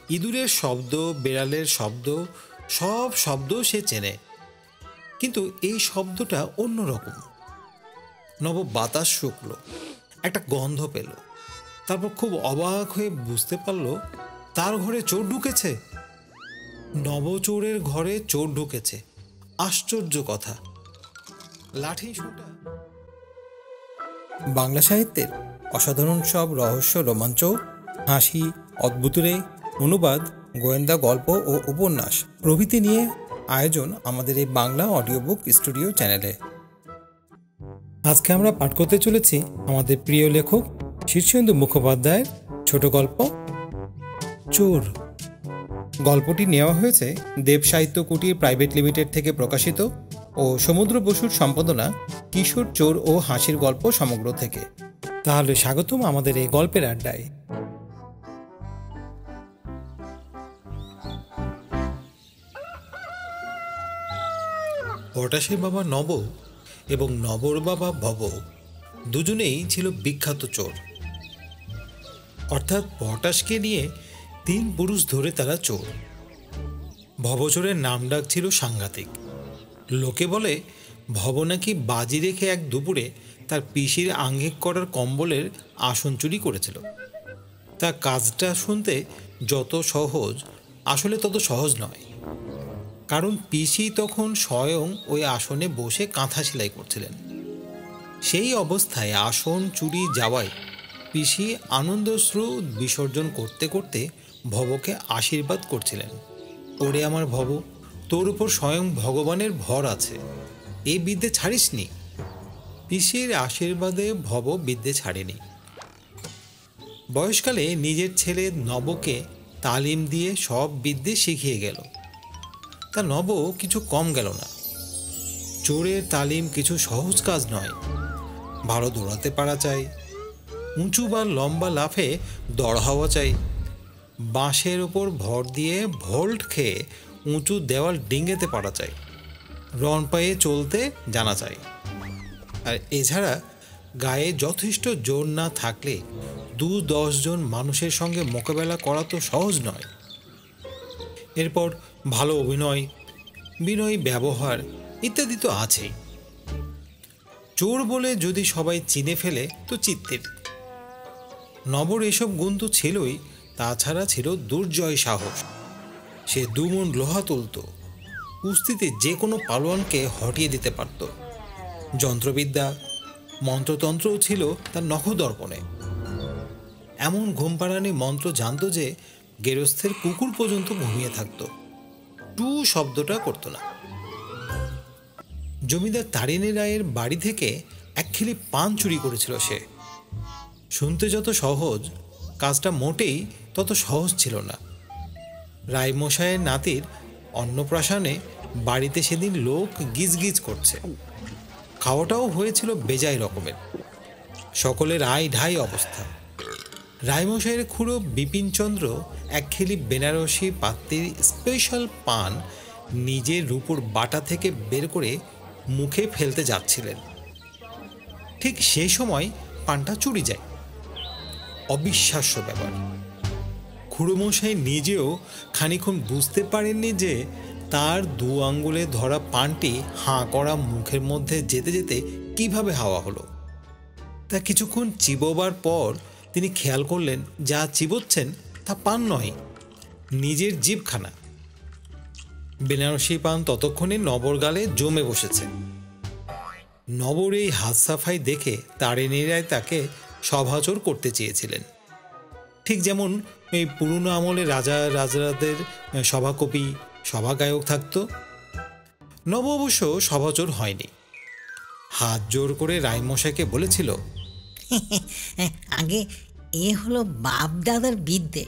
ইঁদুরের শব্দ, বেড়ালের শব্দ, সব শব্দ সে চেনে, কিন্তু এই শব্দটা অন্যরকম। নব বাতাস শুকলো, একটা গন্ধ পেল, তারপর খুব অবাক হয়ে বুঝতে পারল তার ঘরে চোর ঢুকেছে। নবচোরের ঘরে চোর ঢুকেছে, আশ্চর্য কথা। লাঠি সোঁটা বাংলা সাহিত্যের অসাধারণ সব রহস্য, রোমাঞ্চ, হাসি, অদ্ভুতরে অনুবাদ, গোয়েন্দা গল্প ও উপন্যাস প্রভৃতি নিয়ে আয়োজন আমাদের এই বাংলা অডিও বুক স্টুডিও চ্যানেলে। আজকে আমরা পাঠ করতে চলেছি আমাদের প্রিয় লেখক শীর্ষেন্দু মুখোপাধ্যায়ের ছোট গল্প চোর। গল্পটি নেওয়া হয়েছে দেব সাহিত্য কুটির প্রাইভেট লিমিটেড থেকে প্রকাশিত ও সমুদ্র বসুর সম্পাদনা কিশোর চোর ও হাসির গল্প সমগ্র থেকে। তাহলে স্বাগতম আমাদের এই গল্পের আড্ডায়। পটাশের বাবা নব এবং নবর বাবা ভব দুজনেই ছিল বিখ্যাত চোর। অর্থাৎ পটাশকে নিয়ে 3 পুরুষ ধরে তারা চোর। ভবচোরের নাম ডাক ছিল সাংঘাতিক। লোকে বলে ভব নাকি বাজি রেখে এক দুপুরে তার পিসির আঙ্গিক করার কম্বলের আসন চুরি করেছিল। তার কাজটা শুনতে যত সহজ, আসলে তত সহজ নয়, কারণ পিসি তখন স্বয়ং ওই আসনে বসে কাঁথা সেলাই করছিলেন। সেই অবস্থায় আসন চুরি যাওয়ায় পিসি আনন্দশ্রু বিসর্জন করতে করতে ভবকে আশীর্বাদ করছিলেন, ওরে আমার ভব, তোর উপর স্বয়ং ভগবানের ভর আছে, এই বিদ্যে ছাড়িসনি। পিসির আশীর্বাদে ভব বিদ্যে ছাড়েনি। বয়সকালে নিজের ছেলে নবকে তালিম দিয়ে সব বিদ্যে শিখিয়ে গেল। তা নব কিছু কম গেল না। চোরের তালিম কিছু সহজ কাজ নয়। ভালো দৌড়াতে পারা চাই, উঁচু বা লম্বা লাফে দড় হওয়া চাই, বাঁশের ওপর ভর দিয়ে ভোল্ট খেয়ে উঁচু দেওয়াল ডিঙেতে পারা চাই, রণ পায়ে চলতে জানা চাই। আর এছাড়া গায়ে যথেষ্ট জোর না থাকলে 2-10 জন মানুষের সঙ্গে মোকাবেলা করা তো সহজ নয়। এরপর ভালো অভিনয়, বিনয়ী ব্যবহার ইত্যাদি তো আছেই। চোর বলে যদি সবাই চিনে ফেলে তো চিত্তের। নবর এসব গুণ তো ছিলই, তাছাড়া ছিল দুর্জয় সাহস। সে 2 মণ লোহা তুলত, কুস্তিতে যে কোনো পালোয়ানকে হটিয়ে দিতে পারত। যন্ত্রবিদ্যা, মন্ত্রতন্ত্রও ছিল তার নখদর্পণে। এমন ঘুমপাড়ানি মন্ত্র জানত যে গেরস্থের কুকুর পর্যন্ত ঘুমিয়ে থাকত, টু শব্দটা করত না। জমিদার তারিণী রায়ের বাড়ি থেকে 1 খিলি পান চুরি করেছিল সে। শুনতে যত সহজ, কাজটা মোটেই তত সহজ ছিল না। রায়মশাইয়ের নাতির অন্নপ্রাশনে বাড়িতে সেদিন লোক গিজগিজ করছে। খাওয়াটাও হয়েছিল বেজায় রকমের, সকলের আয় ঢাই অবস্থা। রায়মশাইয়ের খুড়ো বিপিনচন্দ্র 1 খিলি বেনারসি পাত্রের স্পেশাল পান নিজের রূপোর বাটা থেকে বের করে মুখে ফেলতে যাচ্ছিলেন। ঠিক সেই সময় পানটা চুরি যায়। অবিশ্বাস্য ব্যাপার। খুড়োমশাই নিজেও খানিক্ষণ বুঝতে পারেননি যে তার 2 আঙ্গুলে ধরা পানটি হাঁ করা মুখের মধ্যে যেতে যেতে কিভাবে হাওয়া হলো। তা কিছুক্ষণ চিবোবার পর তিনি খেয়াল করলেন যা চিবোচ্ছেন তা পান নয়, নিজের জিভখানা। বেনারসি পান ততক্ষণে নবর গালে জমে বসেছে। নবর এই হাত সাফাই দেখে তারিণী রায় তাকে সভাচর করতে চেয়েছিলেন, ঠিক যেমন এই পুরনো আমলে রাজা রাজরাদের সভাকবি, সভাগায়ক থাকত। নব অবশ্য সভাচর হয়নি। হাত জোর করে রায়মশাইকে বলেছিল, আগে এ হলো বাপ দাদার বিদ্যে,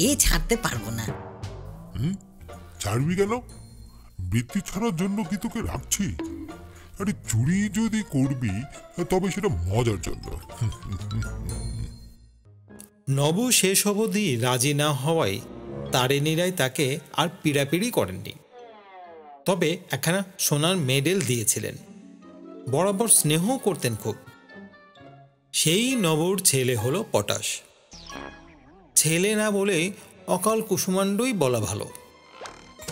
এ ছাড়তে পারবো না। ছাড়বি কেন? বৃত্তি ছাড়ার জন্য কি তোকে রাখছি? আরে চুরি যদি করবি তবে সেটা মজার জন্য। নব শেষ অবধি রাজি না হওয়ায় তারিণী রায় তাকে আর পীড়াপিড়ি করেননি, তবে একখানা সোনার মেডেল দিয়েছিলেন। বরাবর স্নেহ করতেন খুব। সেই নবর ছেলে হলো পটাশ। ছেলে না বলে অকাল কুসুমাণ্ডই বলা ভালো।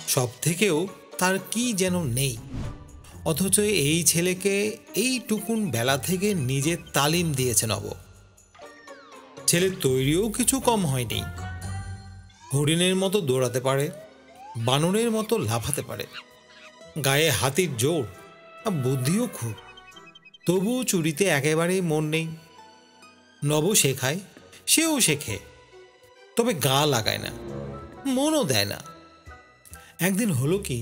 সব থেকেও তার কি যেন নেই, অথচ এই ছেলেকে এইটুকুন বেলা থেকে নিজের তালিম দিয়েছে নব। ছেলের তৈরিও কিছু কম হয়নি। হরিণের মতো দৌড়াতে পারে, বানরের মতো লাফাতে পারে, গায়ে হাতির জোর আর বুদ্ধিও খুব। তবুও চুরিতে একেবারেই মন নেই। নব শেখায়, সেও শেখে, তবে গা লাগায় না, মনও দেয় না। একদিন হলো কি,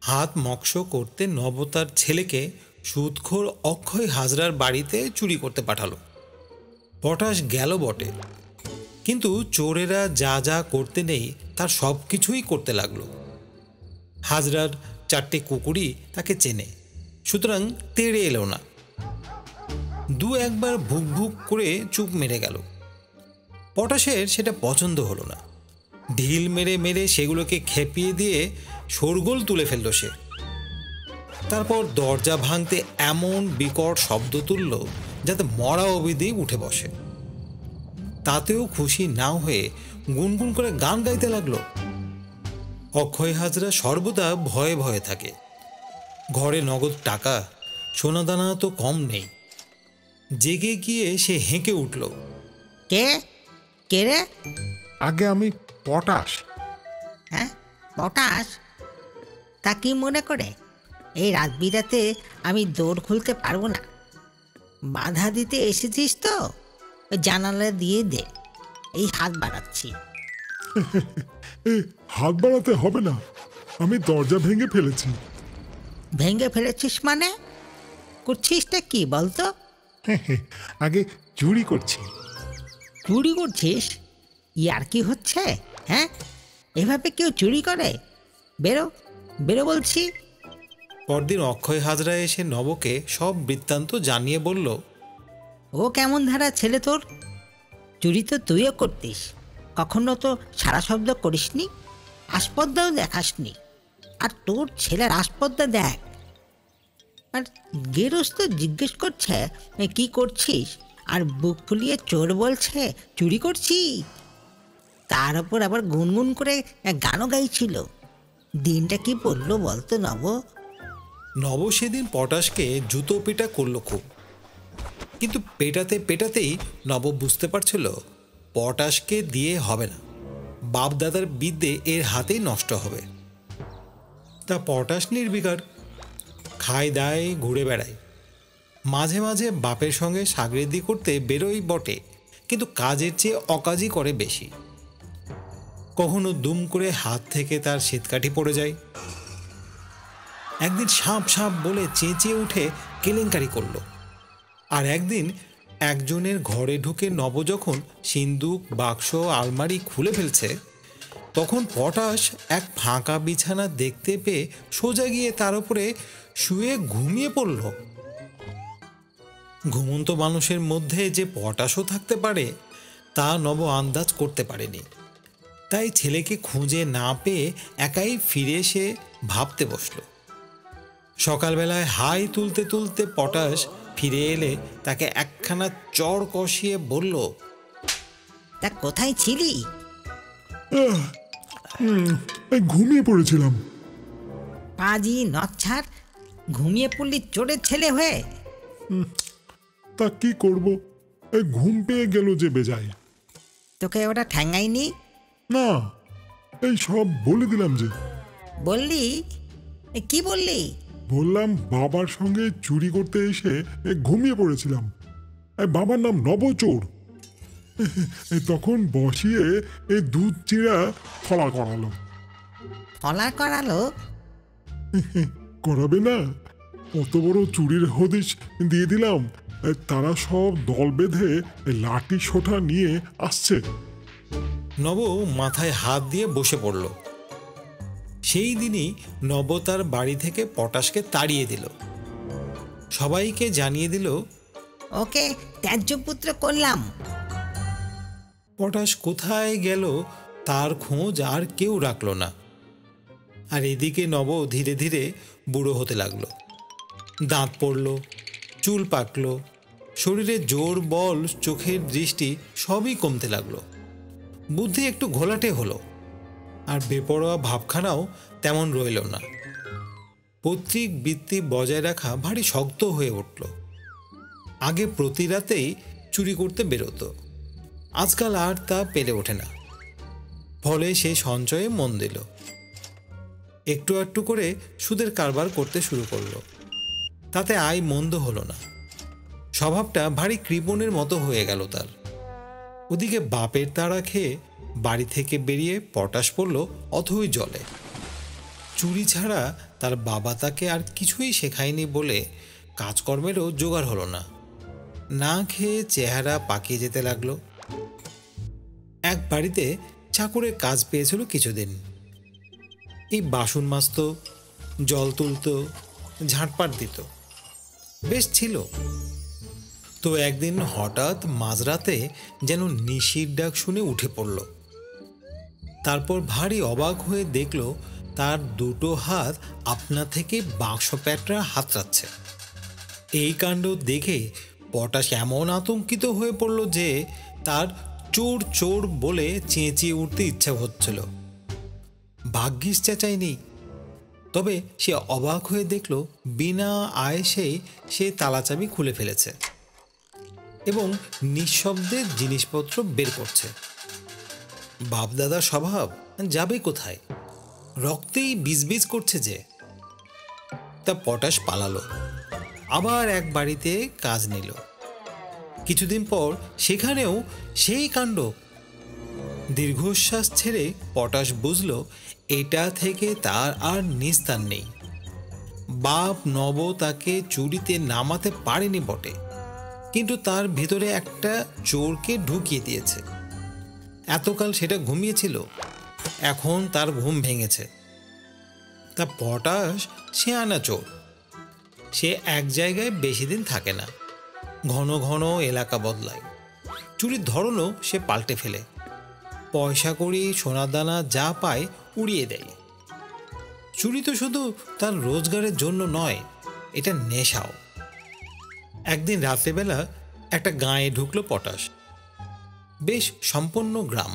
হাত মক্স করতে নব তার ছেলেকে সুদখোর অক্ষয় হাজরার বাড়িতে চুরি করতে পাঠালো। পটাশ গেল বটে, কিন্তু চোরেরা যা যা করতে নেই তার সব কিছুই করতে লাগলো। হাজরার 4টে কুকুরই তাকে চেনে, সুতরাং তেড়ে এলো না। দু একবার ভুক ভুক করে চুপ মেরে গেল। পটাশের সেটা পছন্দ হলো না। ঢিল মেরে মেরে সেগুলোকে খেপিয়ে দিয়ে শোরগোল তুলে ফেলল সে। তারপর দরজা ভাঙতে এমন বিকট শব্দ তুলল যাতে মরা অবধি উঠে বসে। তাতেও খুশি না হয়ে গুনগুন করে গান গাইতে লাগলো। অক্ষয় হাজরা সর্বদা ভয়ে ভয়ে থাকে। ঘরে নগদ টাকা সোনাদানা তো কম নেই। জেগে গিয়ে সে হেঁকে উঠল। কে কে রে? আগে আমি পটাশ। হ্যাঁ, পটাশ? তা কি মনে করে এই রাত বিরাতে আমি দৌড় খুলতে পারবো না? বাধা দিতে এসেছিস তো ওই জানালা দিয়ে দে, এই হাত বাড়াচ্ছি। হাত বাড়াতে হবে না, আমি দরজা ভেঙে ফেলেছি। ভেঙে ফেলেছিস মানে? করছিসটা কি বলতো? আগে চুরি করছি। চুরি করছিস? ইয়ার কি হচ্ছে? হ্যাঁ, এভাবে কেউ চুরি করে? বেরো বেরো বলছি। পরদিন অক্ষয় হাজরা এসে নবকে সব বৃত্তান্ত জানিয়ে বলল, ও কেমন ধারা ছেলে তোর? চুরি তো তুইও করতিস, কখনো তো সারা শব্দ করিসনি, আস্পর্দাও দেখাসনি। আর তোর ছেলের আস্পর্দা দেখ। আর গেরস্ত জিজ্ঞেস করছে কি করছিস, আর বুক ফুলিয়ে চোর বলছে চুরি করছি। তার ওপর আবার গুনগুন করে গানও গাইছিল। দিনটা কি পড়লো বলতো নব? নব সেদিন পটাশকে জুতো পেটা করল খুব, কিন্তু পেটাতে পেটাতেই নব বুঝতে পারছিল পটাশকে দিয়ে হবে না, বাপ দাদার বিদ্যে এর হাতেই নষ্ট হবে। তা পটাশ নির্বিকার, খায় দায় ঘুরে বেড়ায়। মাঝে মাঝে বাপের সঙ্গে সাগরেদি করতে বেরোই বটে, কিন্তু কাজের চেয়ে অকাজই করে বেশি। কখনো দুম করে হাত থেকে তার শীতকাঠি পড়ে যায়। একদিন সাপ সাপ বলে চেঁচিয়ে উঠে কেলেঙ্কারি করল। আর একদিন একজনের ঘরে ঢুকে নব যখন সিন্দুক বাক্স আলমারি খুলে ফেলছে, তখন পটাশ এক ফাঁকা বিছানা দেখতে পেয়ে সোজা গিয়ে তার উপরে শুয়ে ঘুমিয়ে পড়ল। ঘুমন্ত মানুষের মধ্যে যে পটাশও থাকতে পারে তা নব আন্দাজ করতে পারেনি। তাই ছেলেকে খুঁজে না পেয়ে একাই ফিরে এসে ভাবতে বসল। সকালবেলায় হাই তুলতে তুলতে পটাশ ফিরে এলে তাকে একখানা চড় কষিয়ে বলল, তা কোথায় ছিলি? ঘুমিয়ে পড়েছিলাম। পাজি নচ্ছার, ঘুমিয়ে পড়লি চোরের ছেলে হয়ে? তা কি করব, ঘুম পেয়ে গেল যে বেজায়। তোকে ওটা ঠ্যাঙ্গাইনি? না, এই সব বলে দিলাম যে। বললি? কি বললি? বললাম বাবার সঙ্গে চুরি করতে এসে ঘুমিয়ে পড়েছিলাম। বাবার নাম নবচোর। তখন বসিয়ে দুধ চিড়া ফলা করালো। ফলা করালো? করাবে না? অত বড় চুরির হদিশ দিয়ে দিলাম। তারা সব দল বেঁধে লাঠি সোঁটা নিয়ে আসছে। নব মাথায় হাত দিয়ে বসে পড়ল। সেই দিনই নব তার বাড়ি থেকে পটাশকে তাড়িয়ে দিল। সবাইকে জানিয়ে দিল, ওকে ত্যায্যপুত্র করলাম। পটাশ কোথায় গেল তার খোঁজ আর কেউ রাখল না। আর এদিকে নব ধীরে ধীরে বুড়ো হতে লাগলো। দাঁত পড়ল, চুল পাকল, শরীরে জোর বল, চোখের দৃষ্টি সবই কমতে লাগলো। বুদ্ধি একটু ঘোলাটে হলো, আর বেপরোয়া ভাবখানাও তেমন রইল না। পৈতৃক বৃত্তি বজায় রাখা ভারী শক্ত হয়ে উঠল। আগে প্রতি রাতেই চুরি করতে বেরোতো, আজকাল আর তা পেরে ওঠে না। ফলে সে সঞ্চয়ে মন দিল, একটু একটু করে সুদের কারবার করতে শুরু করলো। তাতে আয় মন্দ হলো না, স্বভাবটা ভারী কৃপণের মতো হয়ে গেল তার। ওদিকে বাপের তাড়া খেয়ে বাড়ি থেকে বেরিয়ে পটাশ পড়ল অথই জলে। চুরি ছাড়া তার বাবা তাকে আর কিছুই শেখায়নি বলে কাজকর্মেরও জোগাড় হলো না। না খেয়ে চেহারা পাকিয়ে যেতে লাগলো। এক বাড়িতে চাকরের কাজ পেয়েছিল কিছুদিন। এই বাসন মাজত, জল তুলত, ঝাঁটপাট দিত, বেশ ছিল। তো একদিন হঠাৎ মাঝরাতে যেন নিশির ডাক শুনে উঠে পড়ল। তারপর ভারী অবাক হয়ে দেখল তার দুটো হাত আপনা থেকে বাক্স প্যাটরা হাতড়াচ্ছে। এই কাণ্ড দেখে পটাশ এমন আতঙ্কিত হয়ে পড়ল যে তার চোর চোর বলে চেঁচিয়ে উঠতে ইচ্ছা হচ্ছিল। ভাগ্যিস চেঁচায়নি। তবে সে অবাক হয়ে দেখল বিনা আয়েসেই সে তালাচাবি খুলে ফেলেছে এবং নিঃশব্দে জিনিসপত্র বের করছে। বাপদাদার স্বভাব যাবে কোথায়, রক্তেই বিজবিজ করছে যে। তা পটাশ পালালো, আবার এক বাড়িতে কাজ নিল। কিছুদিন পর সেখানেও সেই কাণ্ড। দীর্ঘশ্বাস ছেড়ে পটাশ বুঝল এটা থেকে তার আর নিস্তার নেই। বাপ নব তাকে চুরিতে নামাতে পারেনি বটে, কিন্তু তার ভিতরে একটা চোরকে ঢুকিয়ে দিয়েছে। এতকাল সেটা ঘুমিয়েছিল, এখন তার ঘুম ভেঙেছে। তা পটাশ শেয়ানা চোর, সে এক জায়গায় বেশি দিন থাকে না, ঘন ঘন এলাকা বদলায়। চুরির ধরনও সে পাল্টে ফেলে। পয়সা কড়ি সোনাদানা যা পায় উড়িয়ে দেয়। চুরি তো শুধু তার রোজগারের জন্য নয়, এটা নেশাও। একদিন রাত্রেবেলা একটা গাঁয়ে ঢুকলো পটাশ। বেশ সম্পন্ন গ্রাম,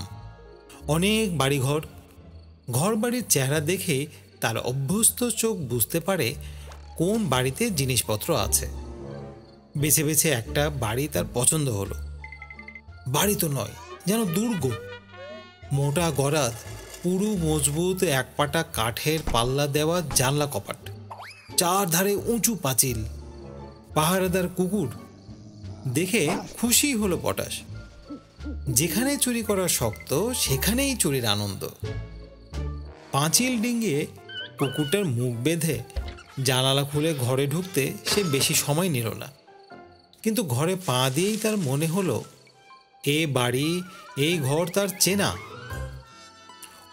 অনেক বাড়িঘর। ঘর বাড়ির চেহারা দেখে তার অভ্যস্ত চোখ বুঝতে পারে কোন বাড়িতে জিনিসপত্র আছে। বেছে বেছে একটা বাড়ি তার পছন্দ হলো। বাড়ি তো নয়, যেন দুর্গ। মোটা গরাদ, পুরু মজবুত একপাটা কাঠের পাল্লা দেওয়া জানলা কপাট, চারধারে উঁচু পাঁচিল, পাহারাদার কুকুর। দেখে খুশি হলো পটাশ। যেখানে চুরি করা শক্ত সেখানেই চুরির আনন্দ। পাঁচিল ডিঙিয়ে কুকুরটার মুখ বেঁধে জানালা খুলে ঘরে ঢুকতে সে বেশি সময় নিল না। কিন্তু ঘরে পা দিয়েই তার মনে হলো এ বাড়ি, এই ঘর তার চেনা।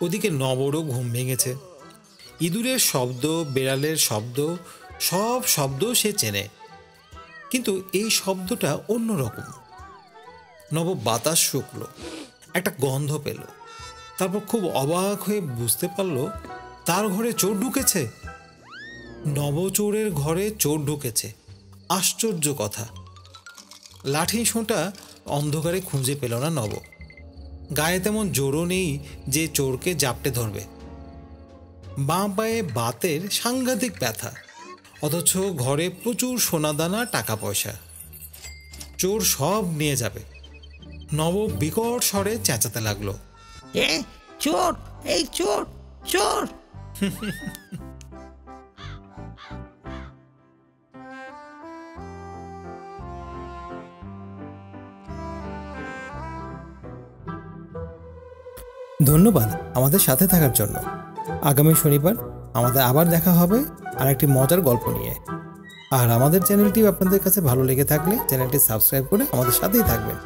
ওদিকে নবরও ঘুম ভেঙেছে। ইঁদুরের শব্দ, বেড়ালের শব্দ, সব শব্দ সে চেনে, কিন্তু এই শব্দটা অন্যরকম। নব বাতাস শুকলো, একটা গন্ধ পেল। তারপর খুব অবাক হয়ে বুঝতে পারল তার ঘরে চোর ঢুকেছে। নবচোরের ঘরে চোর ঢুকেছে, আশ্চর্য কথা। লাঠি সোঁটা অন্ধকারে খুঁজে পেল না নব। গায়ে তেমন জোরও নেই যে চোরকে জাপটে ধরবে। বাঁ পায়ে বাতের সাংঘাতিক ব্যথা, অথচ ঘরে প্রচুর সোনাদানা, টাকা পয়সা। চোর সব নিয়ে যাবে। নব বিকট স্বরে চেঁচাতে লাগলো, এ চোর, এই চোর, চোর। ধন্যবাদ আমাদের সাথে থাকার জন্য। আগামী শনিবার আমাদের আবার দেখা হবে আর একটি মজার গল্প নিয়ে। আর আমাদের চ্যানেলটি আপনাদের কাছে ভালো লেগে থাকলে চ্যানেলটি সাবস্ক্রাইব করে আমাদের সাথেই থাকবেন।